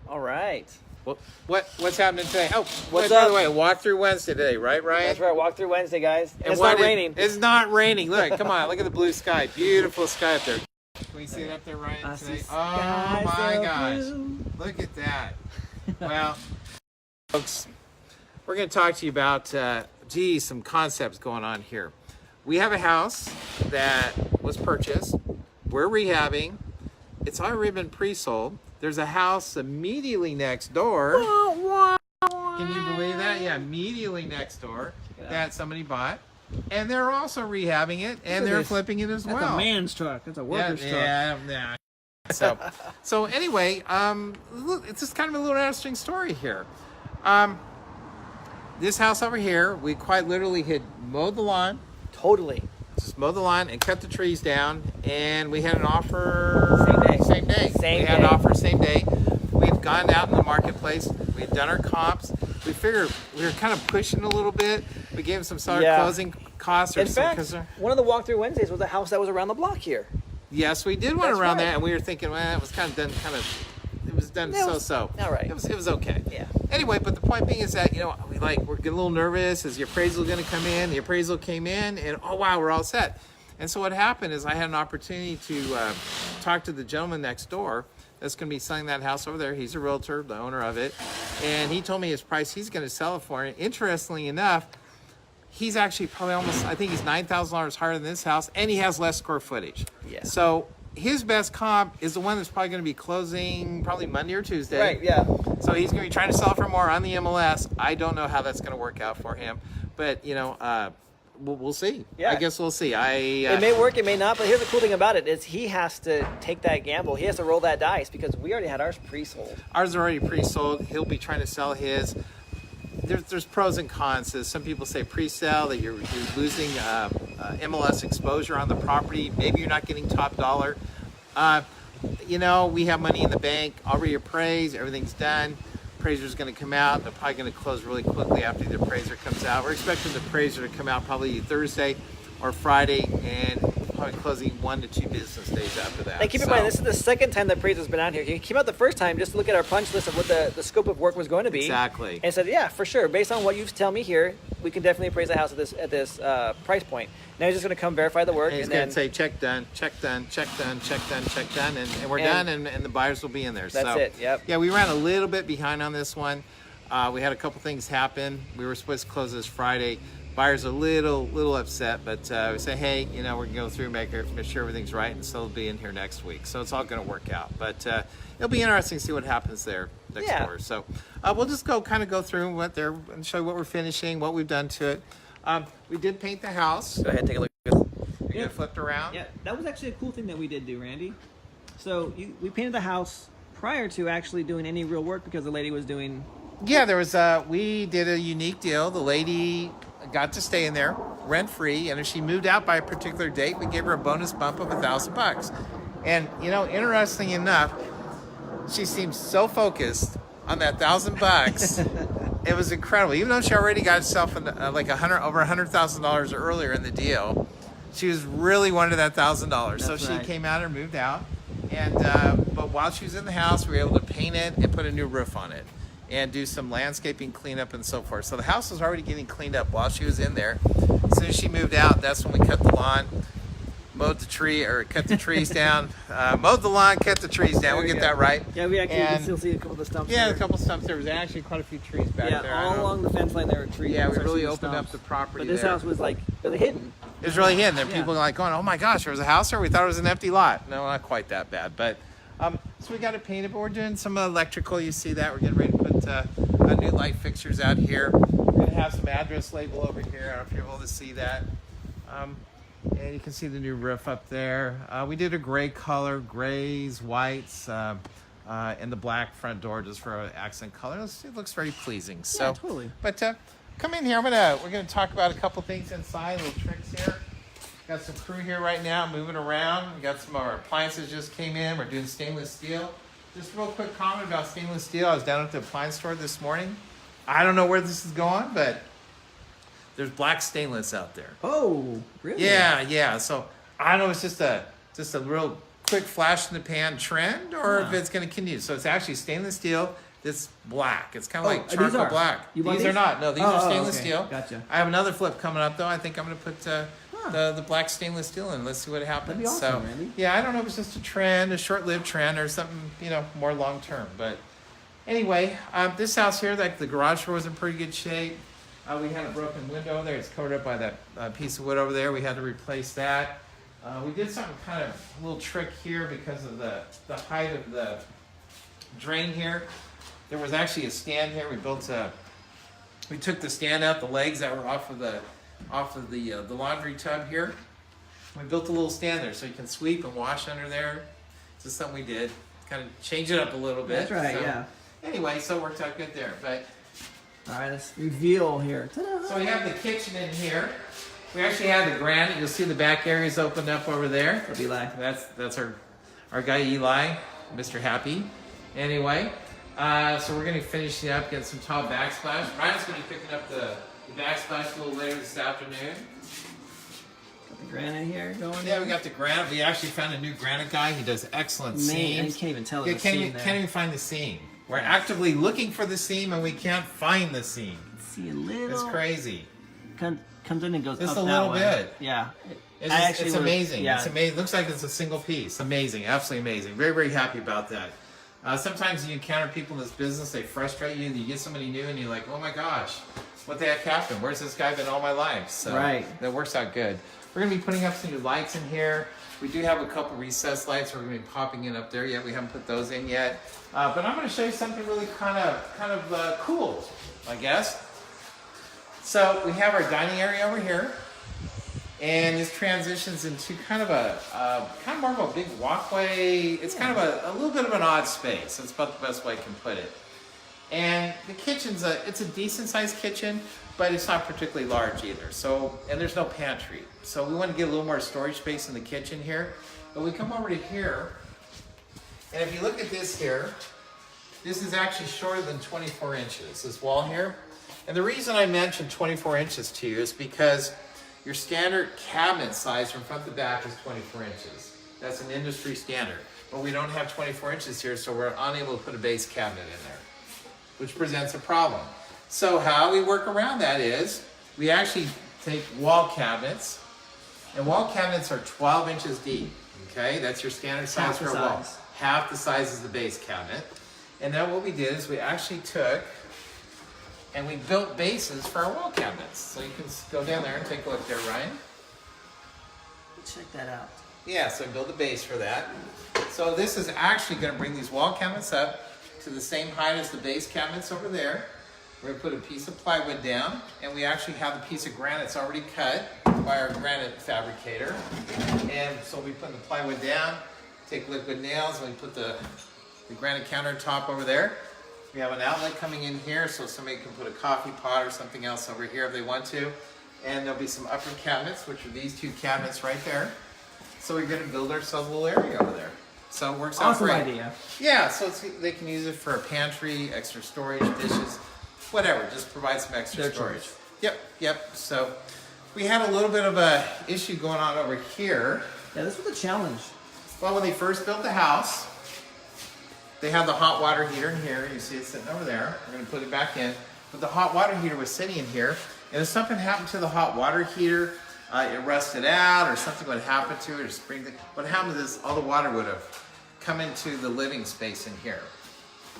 All right. What's happening today? Oh, What's by up? the way, walk through Wednesday today, right, Ryan? That's right. Walk through Wednesday, guys. And it's what not raining. It's not raining. Look, come on, look at the blue sky. Beautiful sky up there. Can we see it up there, Ryan? I see Today? Oh skies my so gosh! blue. Look at that. Well, folks, we're going to talk to you about some concepts going on here. We have a house that was purchased. We're rehabbing. It's already been pre-sold. There's a house immediately next door. Can you believe that? Yeah, immediately next door that somebody bought. And they're also rehabbing it, and they're flipping it as well. That's a man's truck. That's a worker's truck. Yeah. So anyway, it's just kind of a little interesting story here. This house over here, we quite literally had mowed the lawn. Totally. Just mowed the lawn and cut the trees down, and we had an offer same day. We had an offer same day. We had gone out in the marketplace. We had done our comps. We figured we were kind of pushing a little bit. We gave them some sort of closing costs. In fact, one of the walkthrough Wednesdays was a house that was around the block here. Yes, we did one around that, and we were thinking, well, it was kind of done, it was done so-so. All right. It was okay. Yeah. Anyway, but the point being is that, we're getting a little nervous. Is the appraisal going to come in? The appraisal came in, and oh, wow, we're all set. And so what happened is I had an opportunity to talk to the gentleman next door that's going to be selling that house over there. He's a realtor, the owner of it. And he told me his price he's going to sell it for. And interestingly enough, he's actually probably I think he's $9,000 higher than this house, and he has less square footage. Yeah. So his best comp is the one that's probably going to be closing probably Monday or Tuesday. Right, yeah. So he's going to be trying to sell for more on the MLS. I don't know how that's going to work out for him. But, we'll see. Yeah. I guess we'll see. It may work, it may not, but here's the cool thing about it is he has to take that gamble. He has to roll that dice because we already had ours pre-sold. Ours are already pre-sold. He'll be trying to sell his. There's pros and cons. Some people say pre-sale, that you're losing MLS exposure on the property. Maybe you're not getting top dollar. We have money in the bank, already appraised, everything's done. Appraiser's going to come out. They're probably going to close really quickly after the appraiser comes out. We're expecting the appraiser to come out probably Thursday or Friday, and probably closing 1 to 2 business days after that. And keep in mind, this is the second time the appraiser's been out here. He came out the first time just to look at our punch list of what the scope of work was going to be. Exactly. And said, yeah, for sure. Based on what you tell me here, we can definitely appraise the house at this price point. Now he's just going to come verify the work. And he's going to say, check done, check done, check done, check done, check done, and we're done, and the buyers will be in there. That's it, yep. Yeah, we ran a little bit behind on this one. We had a couple things happen. We were supposed to close this Friday. Buyers are a little upset, but we say, hey, we're going to go through, make sure everything's right, and so it'll be in here next week. So it's all going to work out. But it'll be interesting to see what happens there next door. So we'll just go through what they're and show you what we're finishing, what we've done to it. We did paint the house. Go ahead and take a look. You get flipped around. Yeah, that was actually a cool thing that we did do, Randy. So we painted the house prior to actually doing any real work because the lady was doing. Yeah, we did a unique deal. The lady got to stay in there rent free, and if she moved out by a particular date, we gave her a bonus bump of $1,000. And interesting enough, she seemed so focused on that $1,000. It was incredible. Even though she already got herself over $100,000 earlier in the deal, she was really wanted that $1,000. So she came out and moved out. And but while she was in the house, we were able to paint it and put a new roof on it and do some landscaping cleanup and so forth. So the house was already getting cleaned up while she was in there. As soon as she moved out, that's when we cut the lawn, cut the trees down, mowed the lawn, cut the trees down. We'll get that right. Yeah, we actually can still see a couple of the stumps. Yeah, there. a couple stumps. There was actually quite a few trees back there. Yeah, all along the fence line there were trees. Yeah, we especially really the opened up stumps. the property. But this there. house was really hidden. It was really hidden. There, people were going, "Oh my gosh, there was a house there. We thought it was an empty lot." No, not quite that bad, but so we got it painted. But we're doing some electrical. You see that? We're getting ready to put new light fixtures out here. We're gonna have some address label over here. I don't know if you're able to see that. And you can see the new roof up there. We did a gray color, grays, whites, and the black front door just for an accent color. It looks very pleasing. So, Yeah, totally. But come in here. We're gonna talk about a couple things inside, little tricks here. Got some crew here right now moving around. We got some of our appliances just came in. We're doing stainless steel. Just a real quick comment about stainless steel. I was down at the appliance store this morning. I don't know where this is going, but there's black stainless out there. Oh, really? Yeah. So I don't know. It's just a real quick flash in the pan trend or if it's going to continue. So it's actually stainless steel. This black. It's kind of like these charcoal are. black. You want These are these? not. No, these are stainless okay. steel. Gotcha. I have another flip coming up though. I think I'm going to put the black stainless steel in. Let's see what happens. That'd be awesome, so Randy. yeah, I don't know if it's just a trend, a short-lived trend, or something more long term. But anyway, this house here, like the garage door was in pretty good shape. We had a broken window there. It's covered up by that piece of wood over there. We had to replace that. We did something kind of a little trick here because of the height of the drain here. There was actually a stand here. We took the stand out, the legs that were off of the laundry tub here. We built a little stand there so you can sweep and wash under there. It's just something we did, kind of change it up a little bit. That's right, So, yeah. Anyway, so it worked out good there. But All right, let's reveal here. Ta-da! so we have the kitchen in here. We actually have the granite. You'll see the back areas opened up over there. That'll be like. That's our guy Eli, Mr. Happy. Anyway, so we're gonna finish it up, get some tall backsplash. Ryan's gonna be picking up the backsplash a little later this afternoon. Got the granite here going. Yeah, we got the granite. We actually found a new granite guy. He does excellent seams. You can't even tell Yeah, there's a seam there. can't even find the seam. We're actively looking for the seam and we can't find the seam. See a little. It's crazy. Comes in and goes Just up a that little way. bit. Yeah. It's, I just- actually it's would've- amazing. Yeah. It's amazing. Looks like it's a single piece. Amazing. Absolutely amazing. Very, very happy about that. Sometimes you encounter people in this business, they frustrate you, and you get somebody new, and you're like, oh my gosh, what the heck happened? Where's this guy been all my life? So Right. that works out good. We're going to be putting up some new lights in here. We do have a couple recessed lights we're going to be popping in up there yet. We haven't put those in yet. But I'm going to show you something really kind of cool, I guess. So we have our dining area over here. And this transitions into kind of more of a big walkway. It's kind of a little bit of an odd space. That's about the best way I can put it. And the kitchen's it's a decent sized kitchen, but it's not particularly large either. So, and there's no pantry. So we want to get a little more storage space in the kitchen here. But we come over to here, and if you look at this here, this is actually shorter than 24 inches, this wall here. And the reason I mentioned 24 inches to you is because your standard cabinet size from front to back is 24 inches. That's an industry standard. But we don't have 24 inches here, so we're unable to put a base cabinet in there, which presents a problem. So how we work around that is we actually take wall cabinets, and wall cabinets are 12 inches deep. Okay, that's your standard size Half the for a wall. size. Half the size is the base cabinet. And then what we did is we actually took and we built bases for our wall cabinets. So you can go down there and take a look there, Ryan. Check that out. Yeah, so build a base for that. So this is actually going to bring these wall cabinets up to the same height as the base cabinets over there. We're going to put a piece of plywood down, and we actually have a piece of granite that's already cut by our granite fabricator. And so we put the plywood down, take liquid nails, and we put the granite countertop over there. We have an outlet coming in here, so somebody can put a coffee pot or something else over here if they want to. And there'll be some upper cabinets, which are these two cabinets right there. So we're going to build ourselves a little area over there. So it works out Awesome great. idea. Yeah, so they can use it for a pantry, extra storage, dishes, whatever. Just provide some extra Their storage. choice. Yep. So we had a little bit of a issue going on over here. Yeah, this was a challenge. Well, when they first built the house, they have the hot water heater in here. You see it sitting over there. We're going to put it back in. But the hot water heater was sitting in here. And if something happened to the hot water heater, it rusted out or something would happen to it or spring. What happened is all the water would have come into the living space in here.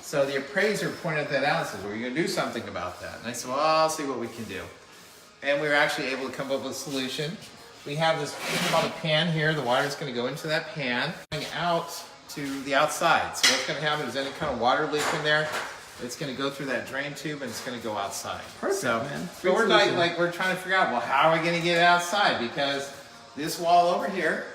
So the appraiser pointed that out and said, well, you're going to do something about that. And I said, well, I'll see what we can do. And we were actually able to come up with a solution. We have this thing called a pan here. The water is going to go into that pan, going out to the outside. So what's going to happen is any kind of water leak in there, it's going to go through that drain tube and it's going to go outside. Perfect, so, man. But we're Great solution. we're trying to figure out, well, how are we going to get it outside? Because this wall over here,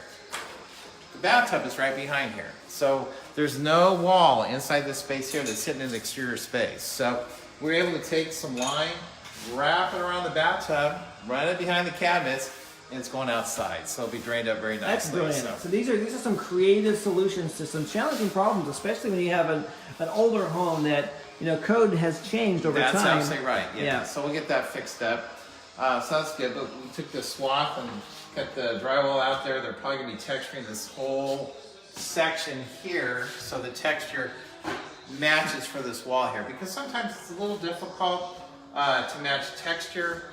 the bathtub is right behind here. So there's no wall inside this space here that's sitting in the exterior space. So we're able to take some line, wrap it around the bathtub, run it behind the cabinets, and it's going outside. So it'll be drained up very nicely. That's brilliant. So- So these are some creative solutions to some challenging problems, especially when you have an older home that code has changed over That's time. absolutely right. Yeah. Yeah. So we'll get that fixed up. So that's good. But we took this swath and cut the drywall out there. They're probably gonna be texturing this whole section here so the texture matches for this wall here, because sometimes it's a little difficult to match texture.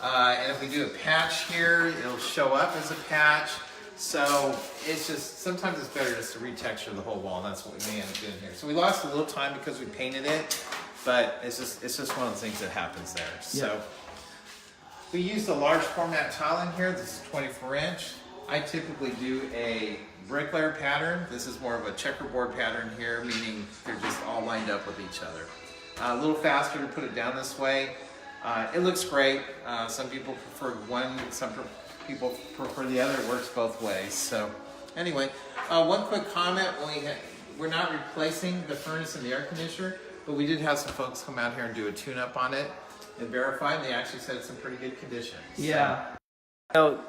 And if we do a patch here, it'll show up as a patch. So it's just, sometimes it's better just to retexture the whole wall, and that's what we may end up doing here. So we lost a little time because we painted it, but it's just one of the things that happens there. So we used a large format tile in here. This is 24 inch. I typically do a bricklayer pattern. This is more of a checkerboard pattern here, meaning they're just all lined up with each other. A little faster to put it down this way. It looks great. Some people prefer one, some people prefer the other. It works both ways. So anyway, one quick comment. We're not replacing the furnace and the air conditioner, but we did have some folks come out here and do a tune-up on it and verify, and they actually said it's in pretty good condition. Yeah. So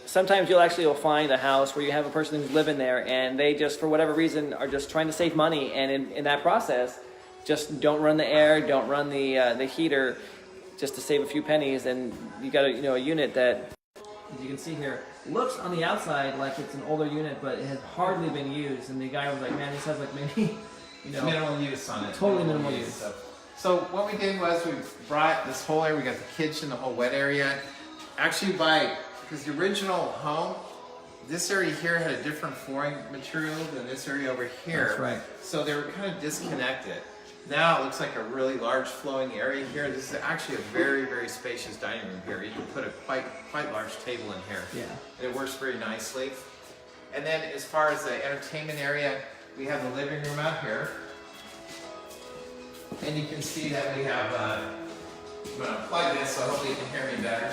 sometimes you'll find a house where you have a person who's living there, and they just, for whatever reason, are just trying to save money, and in that process, just don't run the air, don't run the heater, just to save a few pennies, and you got a unit that, as you can see here, looks on the outside like it's an older unit, but it has hardly been used. And the guy was like, "Man, this has like maybe, minimal use on it. Totally minimal use." So what we did was we brought this whole area. We got the kitchen, the whole wet area. Actually, because the original home, this area here had a different flooring material than this area over here. That's right. So they were kind of disconnected. Now it looks like a really large flowing area here. This is actually a very, very spacious dining room here. You can put a quite large table in here. Yeah. And it works very nicely. And then as far as the entertainment area, we have the living room out here. And you can see that we have, I'm going to plug this so hopefully you can hear me better.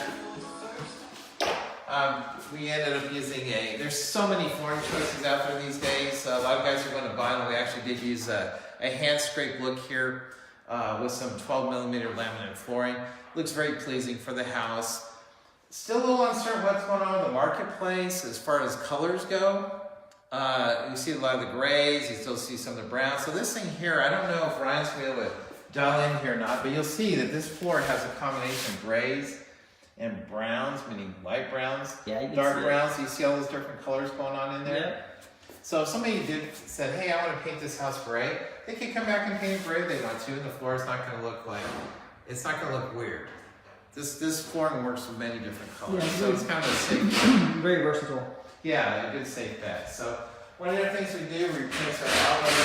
We ended up using there's so many flooring choices out there these days. A lot of guys are going to buy them. We actually did use a hand scrape look here with some 12mm laminate flooring. Looks very pleasing for the house. Still a little uncertain what's going on in the marketplace as far as colors go. You see a lot of the grays, you still see some of the browns. So this thing here, I don't know if Ryan's going to be able to dial in here or not, but you'll see that this floor has a combination of grays and browns, meaning light browns, dark browns. You see all those different colors going on in there? Yeah. So if somebody said, hey, I want to paint this house gray, they can come back and paint it gray if they want to, and the floor is not going to look it's not going to look weird. This flooring works with many different colors, so it's kind of a safe bet. Very versatile. Yeah, a good safe bet. So one of the other things we do, we replace our outlets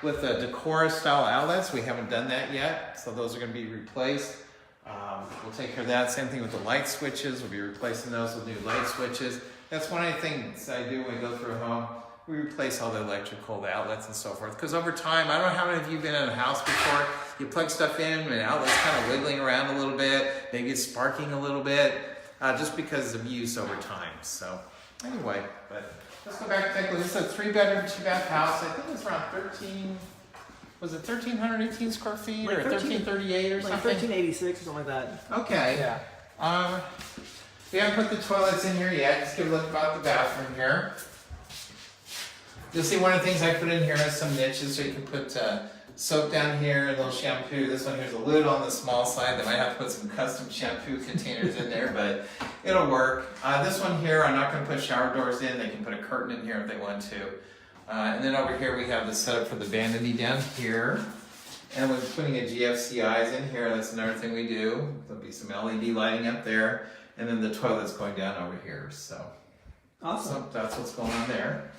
with the Decora style outlets. We haven't done that yet, so those are going to be replaced. We'll take care of that. Same thing with the light switches. We'll be replacing those with new light switches. That's one of the things I do when we go through a home. We replace all the electrical, the outlets and so forth. Because over time, I don't know how many of you have been in a house before, you plug stuff in and the outlet's kind of wiggling around a little bit, maybe it's sparking a little bit, just because of use over time. So anyway, but let's go back and take a look. This is a 3-bedroom, 2-bath house. I think it's around 1,318 square feet, like or 1,338 or like something? 1386 or something like that. Okay. Yeah. We haven't put the toilets in here yet. Just give a look about the bathroom here. You'll see one of the things I put in here is some niches, so you can put soap down here, a little shampoo. This one here's a little on the small side. They might have to put some custom shampoo containers in there, but it'll work. This one here, I'm not going to put shower doors in. They can put a curtain in here if they want to. And then over here we have the setup for the vanity down here. And we're putting a GFC eyes in here. That's another thing we do. There'll be some LED lighting up there. And then the toilet's going down over here. So Awesome. that's what's going on there.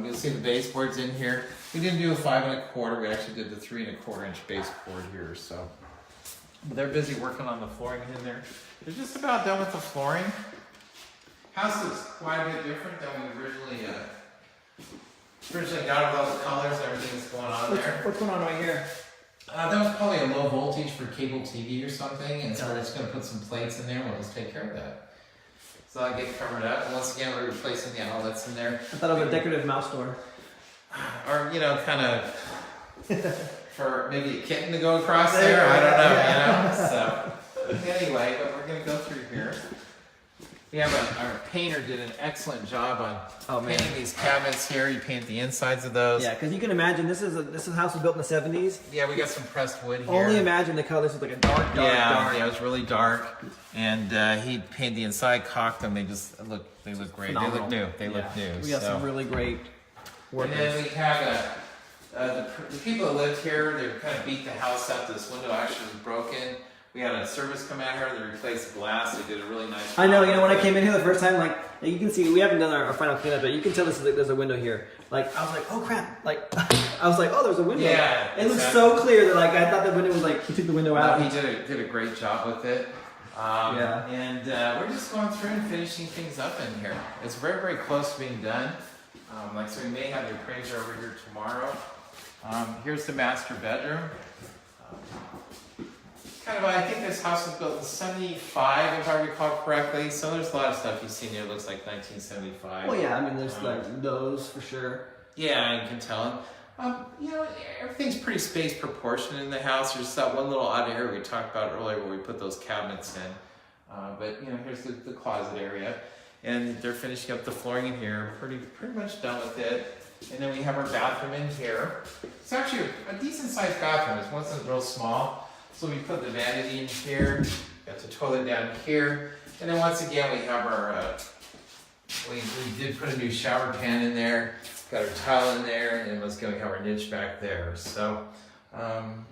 You'll see the baseboards in here. We didn't do a 5 1/4. We actually did the 3 1/4 inch baseboard here. So but they're busy working on the flooring in there. They're just about done with the flooring. House looks quite a bit different than we originally got with all the colors and everything that's going on there. What's going on right here? That was probably a low voltage for cable TV or something, and so we're just going to put some plates in there and we'll just take care of that. So I'll get covered up. And once again, we're replacing the outlets in there. I thought of a decorative mouse door. Or, kind of for maybe a kitten to go across there. I don't know, So anyway, but we're going to go through here. We have our painter did an excellent job on painting these cabinets here. He painted the insides of those. Yeah, because you can imagine this is a house was built in the 70s. Yeah, we got some pressed wood here. Only imagine the color. This was like a dark. Yeah, it was really dark, and he painted the inside, caulked them. They look great. Phenomenal. They look new. They look new. We got some really great And then we have the people that lived here, they kind of beat the house up. This window actually was broken. We had a service come out here, they replaced the glass, they did a really nice job. I know, you know, when I came in here the first time, like, you can see, we haven't done our final cleanup, but you can tell there's a window here. Like, I was like, oh crap, like, I was like, oh, there's a window. Yeah, it looks so clear that, like, I thought the window was like, he took the window out. No, he did a great job with it. Yeah. And we're just going through and finishing things up in here. It's very, very close to being done. Like, so we may have the appraiser over here tomorrow. Here's the master bedroom. I think this house was built in 75, if I recall correctly. So there's a lot of stuff you've seen here. It looks like 1975. Well, yeah, I mean, there's like those for sure. Yeah, you can tell. You know, everything's pretty space proportioned in the house. There's that one little odd area we talked about earlier where we put those cabinets in. But you know, here's the closet area, and they're finishing up the flooring in here. Pretty much done with it. And then we have our bathroom in here. It's actually a decent sized bathroom. It wasn't real small. So we put the vanity in here, got the toilet down here, and then once again we have our, we did put a new shower pan in there, got our tile in there, and once again we have our niche back there. So,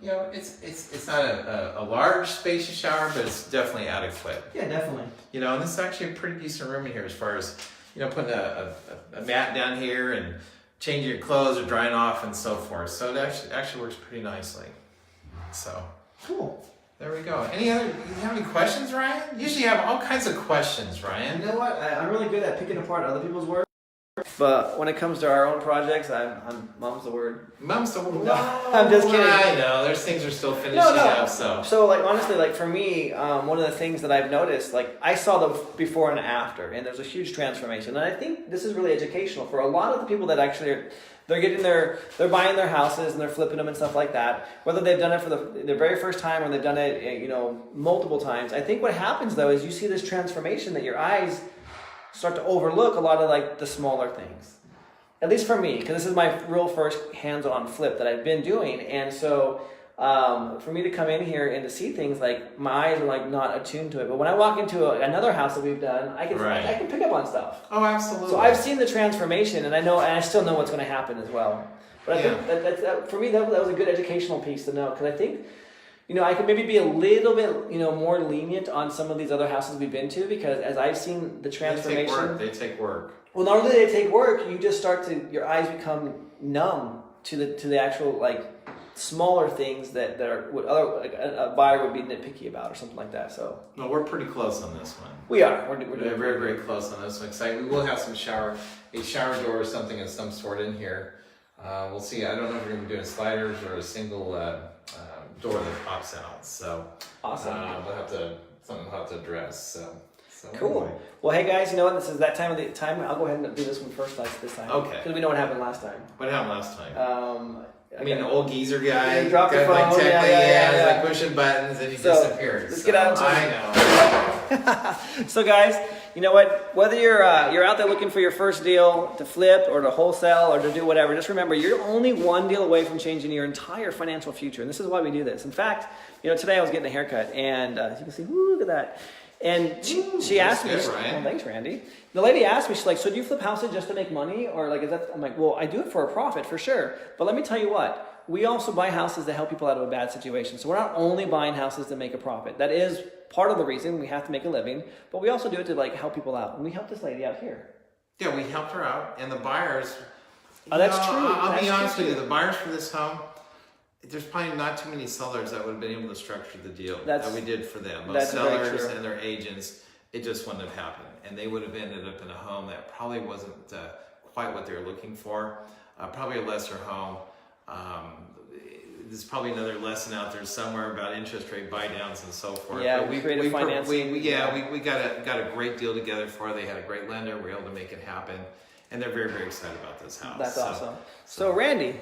you know, it's not a large spacious shower, but it's definitely adequate. Yeah, definitely. You know, and this is actually a pretty decent room in here as far as, you know, putting a mat down here and changing your clothes or drying off and so forth. So it actually works pretty nicely. So. Cool. There we go. Do you have any questions, Ryan? Usually you have all kinds of questions, Ryan. You know what? I'm really good at picking apart other people's work. But when it comes to our own projects, I'm mom's the word. Mom's the word. No, I'm just kidding. I know. There's things are still finishing up, so. So, like, honestly, like, for me, one of the things that I've noticed, like, I saw the before and after, and there's a huge transformation. And I think this is really educational for a lot of the people that actually are, they're buying their houses and they're flipping them and stuff like that. Whether they've done it for the very first time or they've done it, you know, multiple times. I think what happens, though, is you see this transformation that your eyes start to overlook a lot of, like, the smaller things. At least for me, because this is my real first hands-on flip that I've been doing. And so for me to come in here and to see things, like, my eyes are, like, not attuned to it. But when I walk into another house that we've done, I can pick up on stuff. Oh, absolutely. So I've seen the transformation, and I still know what's going to happen as well. But I think that for me, that was a good educational piece to know, because I think, you know, I could maybe be a little bit, you know, more lenient on some of these other houses we've been to, because as I've seen the transformation. They take work. Well, not only do they take work, you just start to, your eyes become numb to the actual, like, smaller things that are what a buyer would be nitpicky about or something like that. So no, we're pretty close on this one. We are. We're doing very, very close on this one. Excited. We will have a shower door or something of some sort in here. We'll see. I don't know if we're going to be doing sliders or a single door that pops out. So awesome. We'll have to address. So cool. Anyway. Well, hey guys, you know what? This is that time of the time. I'll go ahead and do this one first, this time. Okay. Because we know what happened last time. What happened last time? I mean, the old geezer guy. Yeah, he dropped the phone. Like, yeah. like pushing buttons and he disappeared. Let's get out. I know. So guys, you know what? Whether you're out there looking for your first deal to flip or to wholesale or to do whatever, just remember you're only one deal away from changing your entire financial future. And this is why we do this. In fact, you know, today I was getting a haircut, and as you can see, look at that. And she asked me, well, thanks, Randy. The lady asked me, she's like, so do you flip houses just to make money? Or like, is that, I'm like, well, I do it for a profit for sure. But let me tell you what, we also buy houses to help people out of a bad situation. So we're not only buying houses to make a profit. That is part of the reason we have to make a living, but we also do it to like help people out. And we helped this lady out here. Yeah, we helped her out. And the buyers, oh, that's true. I'll be honest with you, the buyers for this home, there's probably not too many sellers that would have been able to structure the deal that we did for them. Most sellers and their agents, it just wouldn't have happened. And they would have ended up in a home that probably wasn't quite what they were looking for. Probably a lesser home. There's probably another lesson out there somewhere about interest rate buy downs and so forth. Yeah, we created financing. We got a great deal together for her. They had a great lender. We were able to make it happen. And they're very, very excited about this house. That's awesome. So Randy.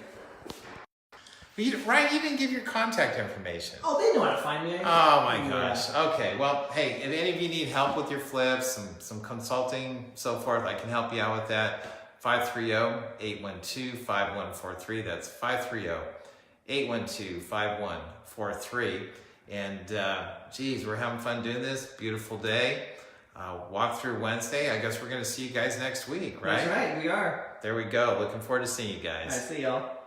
Ryan, you didn't give your contact information. Oh, they know how to find me. Oh my gosh. Yeah. Okay. Well, hey, if any of you need help with your flips, some consulting, so forth, I can help you out with that. 530-812-5143. That's 530-812-5143. And geez, we're having fun doing this. Beautiful day. Walk through Wednesday. I guess we're going to see you guys next week, right? That's right. We are. there we go. Looking forward to seeing you I guys. see y'all.